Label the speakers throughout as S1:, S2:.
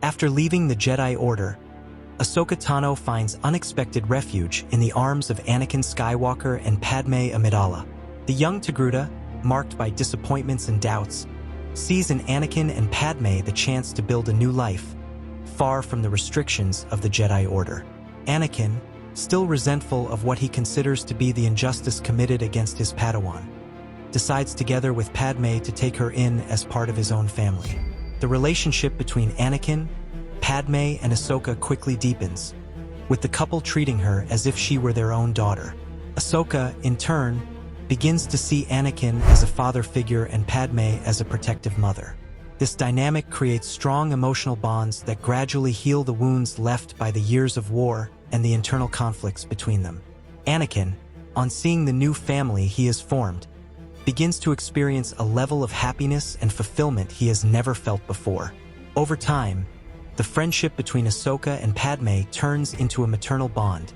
S1: After leaving the Jedi Order, Ahsoka Tano finds unexpected refuge in the arms of Anakin Skywalker and Padme Amidala. The young Togruta, marked by disappointments and doubts, sees in Anakin and Padme the chance to build a new life, far from the restrictions of the Jedi Order. Anakin, still resentful of what he considers to be the injustice committed against his Padawan, decides together with Padme to take her in as part of his own family. The relationship between Anakin, Padme, and Ahsoka quickly deepens, with the couple treating her as if she were their own daughter. Ahsoka, in turn, begins to see Anakin as a father figure and Padme as a protective mother. This dynamic creates strong emotional bonds that gradually heal the wounds left by the years of war and the internal conflicts between them. Anakin, on seeing the new family he has formed, begins to experience a level of happiness and fulfillment he has never felt before. Over time, the friendship between Ahsoka and Padme turns into a maternal bond,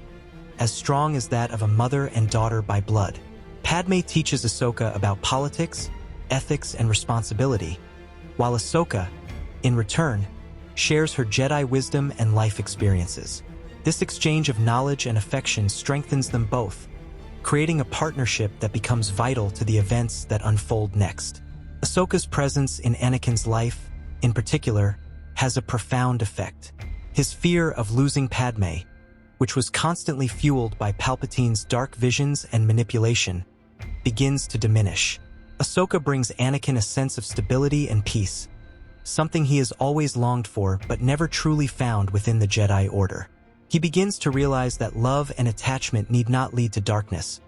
S1: as strong as that of a mother and daughter by blood. Padme teaches Ahsoka about politics, ethics, and responsibility, while Ahsoka, in return, shares her Jedi wisdom and life experiences. This exchange of knowledge and affection strengthens them both, creating a partnership that becomes vital to the events that unfold next. Ahsoka's presence in Anakin's life, in particular, has a profound effect. His fear of losing Padme, which was constantly fueled by Palpatine's dark visions and manipulation, begins to diminish. Ahsoka brings Anakin a sense of stability and peace, something he has always longed for but never truly found within the Jedi Order. He begins to realize that love and attachment need not lead to darkness,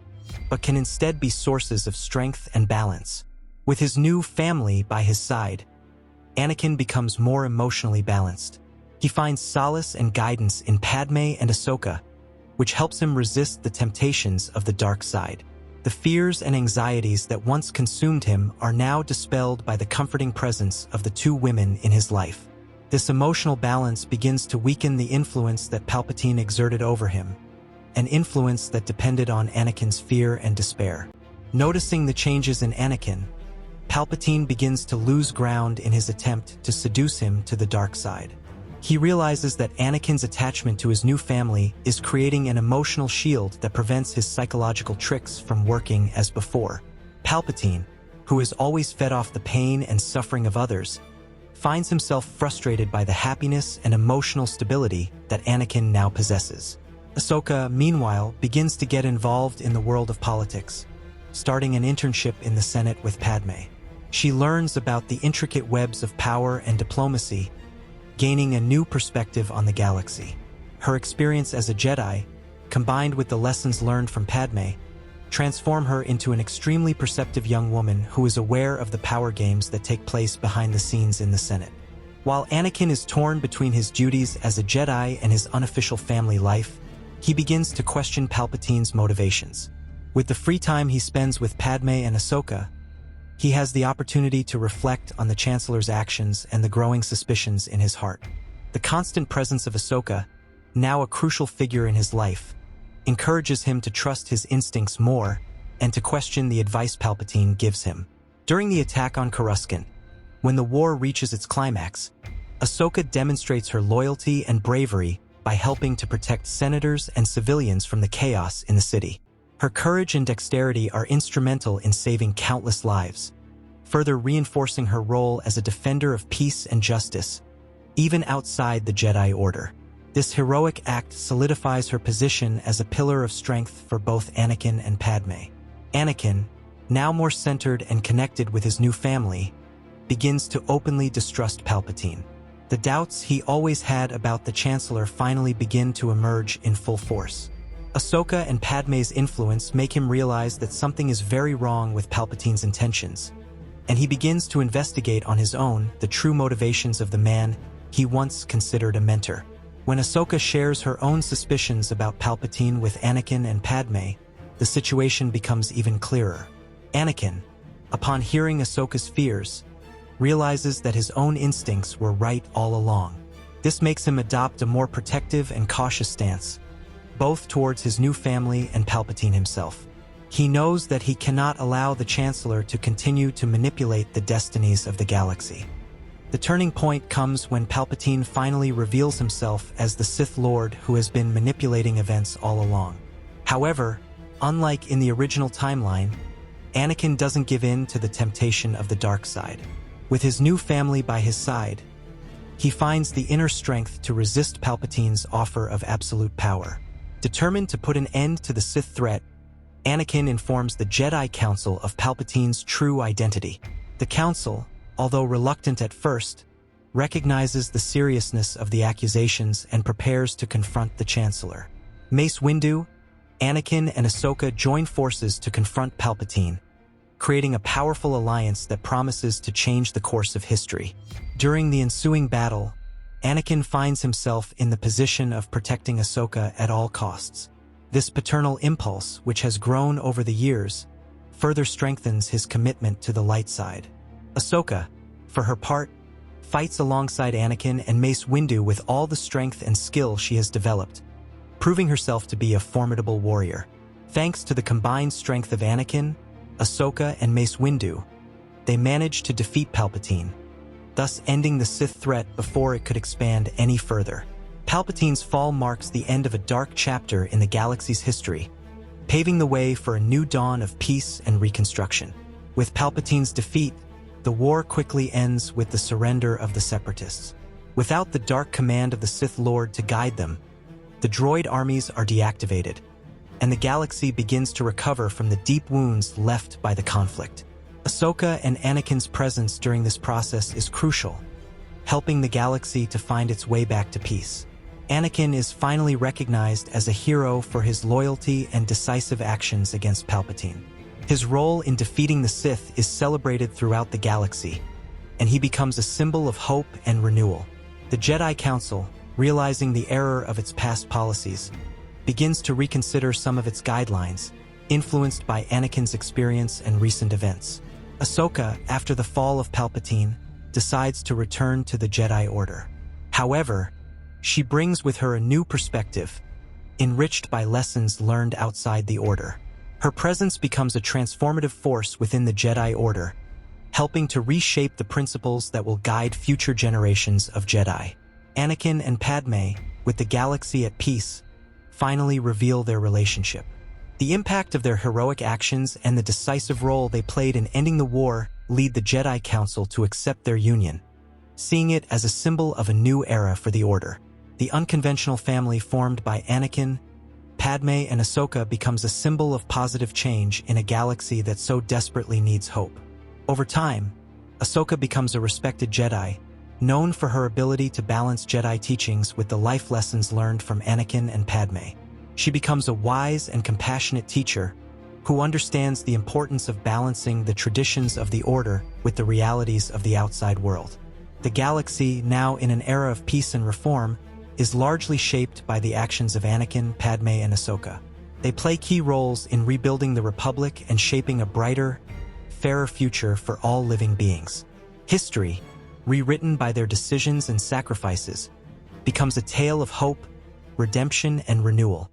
S1: but can instead be sources of strength and balance. With his new family by his side, Anakin becomes more emotionally balanced. He finds solace and guidance in Padme and Ahsoka, which helps him resist the temptations of the dark side. The fears and anxieties that once consumed him are now dispelled by the comforting presence of the two women in his life. This emotional balance begins to weaken the influence that Palpatine exerted over him, an influence that depended on Anakin's fear and despair. Noticing the changes in Anakin, Palpatine begins to lose ground in his attempt to seduce him to the dark side. He realizes that Anakin's attachment to his new family is creating an emotional shield that prevents his psychological tricks from working as before. Palpatine, who has always fed off the pain and suffering of others, finds himself frustrated by the happiness and emotional stability that Anakin now possesses. Ahsoka, meanwhile, begins to get involved in the world of politics, starting an internship in the Senate with Padme. She learns about the intricate webs of power and diplomacy, gaining a new perspective on the galaxy. Her experience as a Jedi, combined with the lessons learned from Padme, transform her into an extremely perceptive young woman who is aware of the power games that take place behind the scenes in the Senate. While Anakin is torn between his duties as a Jedi and his unofficial family life, he begins to question Palpatine's motivations. With the free time he spends with Padme and Ahsoka, he has the opportunity to reflect on the Chancellor's actions and the growing suspicions in his heart. The constant presence of Ahsoka, now a crucial figure in his life, encourages him to trust his instincts more and to question the advice Palpatine gives him. During the attack on Coruscant, when the war reaches its climax, Ahsoka demonstrates her loyalty and bravery by helping to protect senators and civilians from the chaos in the city. Her courage and dexterity are instrumental in saving countless lives, further reinforcing her role as a defender of peace and justice, even outside the Jedi Order. This heroic act solidifies her position as a pillar of strength for both Anakin and Padme. Anakin, now more centered and connected with his new family, begins to openly distrust Palpatine. The doubts he always had about the Chancellor finally begin to emerge in full force. Ahsoka and Padme's influence make him realize that something is very wrong with Palpatine's intentions, and he begins to investigate on his own the true motivations of the man he once considered a mentor. When Ahsoka shares her own suspicions about Palpatine with Anakin and Padme, the situation becomes even clearer. Anakin, upon hearing Ahsoka's fears, realizes that his own instincts were right all along. This makes him adopt a more protective and cautious stance, both towards his new family and Palpatine himself. He knows that he cannot allow the Chancellor to continue to manipulate the destinies of the galaxy. The turning point comes when Palpatine finally reveals himself as the Sith Lord who has been manipulating events all along. However, unlike in the original timeline, Anakin doesn't give in to the temptation of the dark side. With his new family by his side, he finds the inner strength to resist Palpatine's offer of absolute power. Determined to put an end to the Sith threat, Anakin informs the Jedi Council of Palpatine's true identity. The Council, although reluctant at first, recognizes the seriousness of the accusations and prepares to confront the Chancellor. Mace Windu, Anakin, and Ahsoka join forces to confront Palpatine, creating a powerful alliance that promises to change the course of history. During the ensuing battle, Anakin finds himself in the position of protecting Ahsoka at all costs. This paternal impulse, which has grown over the years, further strengthens his commitment to the light side. Ahsoka, for her part, fights alongside Anakin and Mace Windu with all the strength and skill she has developed, proving herself to be a formidable warrior. Thanks to the combined strength of Anakin, Ahsoka, and Mace Windu, they manage to defeat Palpatine, thus ending the Sith threat before it could expand any further. Palpatine's fall marks the end of a dark chapter in the galaxy's history, paving the way for a new dawn of peace and reconstruction. With Palpatine's defeat, the war quickly ends with the surrender of the Separatists. Without the dark command of the Sith Lord to guide them, the droid armies are deactivated, and the galaxy begins to recover from the deep wounds left by the conflict. Ahsoka and Anakin's presence during this process is crucial, helping the galaxy to find its way back to peace. Anakin is finally recognized as a hero for his loyalty and decisive actions against Palpatine. His role in defeating the Sith is celebrated throughout the galaxy, and he becomes a symbol of hope and renewal. The Jedi Council, realizing the error of its past policies, begins to reconsider some of its guidelines, influenced by Anakin's experience and recent events. Ahsoka, after the fall of Palpatine, decides to return to the Jedi Order. However, she brings with her a new perspective, enriched by lessons learned outside the Order. Her presence becomes a transformative force within the Jedi Order, helping to reshape the principles that will guide future generations of Jedi. Anakin and Padme, with the galaxy at peace, finally reveal their relationship. The impact of their heroic actions and the decisive role they played in ending the war lead the Jedi Council to accept their union, seeing it as a symbol of a new era for the Order. The unconventional family formed by Anakin, Padme, and Ahsoka becomes a symbol of positive change in a galaxy that so desperately needs hope. Over time, Ahsoka becomes a respected Jedi, known for her ability to balance Jedi teachings with the life lessons learned from Anakin and Padme. She becomes a wise and compassionate teacher who understands the importance of balancing the traditions of the Order with the realities of the outside world. The galaxy, now in an era of peace and reform, is largely shaped by the actions of Anakin, Padme, and Ahsoka. They play key roles in rebuilding the Republic and shaping a brighter, fairer future for all living beings. History, rewritten by their decisions and sacrifices, becomes a tale of hope, redemption, and renewal.